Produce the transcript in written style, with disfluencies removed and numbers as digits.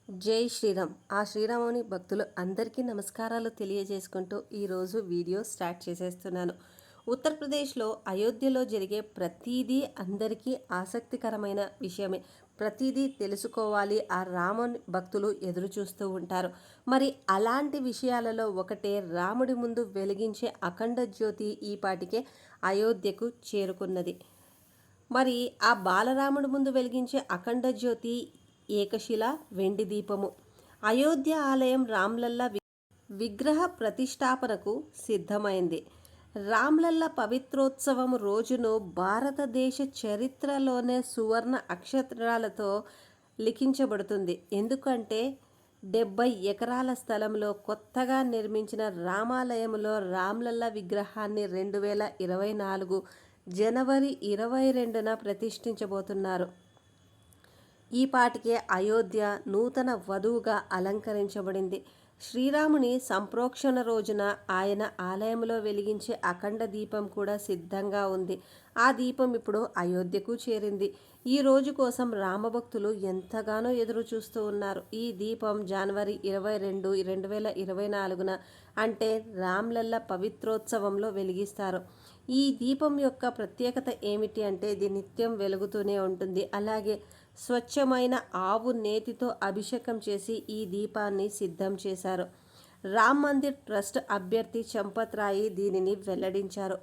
జై శ్రీరామ్. ఆ శ్రీరాముని భక్తులు అందరికీ నమస్కారాలు తెలియజేసుకుంటూ ఈరోజు వీడియో స్టార్ట్ చేసేస్తున్నాను. ఉత్తరప్రదేశ్లో అయోధ్యలో జరిగే ప్రతిదీ అందరికీ ఆసక్తికరమైన విషయమే. ప్రతిదీ తెలుసుకోవాలి, ఆ రాముని భక్తులు ఎదురు చూస్తూ ఉంటారు. మరి అలాంటి విషయాలలో ఒకటే రాముడి ముందు వెలిగించే అఖండ జ్యోతి ఈ పాటికే అయోధ్యకు చేరుకున్నది. మరి ఆ బాలరాముడి ముందు వెలిగించే అఖండ జ్యోతి ఏకశిల వెండి దీపము. అయోధ్య ఆలయం రామ్లల్లా విగ్రహ ప్రతిష్టాపనకు సిద్ధమైంది. రామ్లల్లా పవిత్రోత్సవం రోజును భారతదేశ చరిత్రలోనే సువర్ణ అక్షరాలతో లిఖించబడుతుంది. ఎందుకంటే 70 ఎకరాల స్థలంలో కొత్తగా నిర్మించిన రామాలయంలో రామ్లల్లా విగ్రహాన్ని 2024 జనవరి 22న ప్రతిష్ఠించబోతున్నారు. ఈ పాటికే అయోధ్య నూతన వధువుగా అలంకరించబడింది. శ్రీరాముని సంప్రోక్షణ రోజున ఆయన ఆలయంలో వెలిగించే అఖండ దీపం కూడా సిద్ధంగా ఉంది. ఆ దీపం ఇప్పుడు అయోధ్యకు చేరింది. ఈ రోజు కోసం రామభక్తులు ఎంతగానో ఎదురు చూస్తూ ఉన్నారు. ఈ దీపం జనవరి 22, 2024న అంటే రామ్లల్లా పవిత్రోత్సవంలో వెలిగిస్తారు. ఈ దీపం యొక్క ప్రత్యేకత ఏమిటి అంటే ఇది నిత్యం వెలుగుతూనే ఉంటుంది. అలాగే స్వచ్ఛమైన ఆవు నేతితో అభిషేకం చేసి ఈ దీపాన్ని సిద్ధం చేశారు. రామ్ మందిర్ ట్రస్ట్ అభ్యర్థి చంపత్ రాయి దీనిని వెల్లడించారు.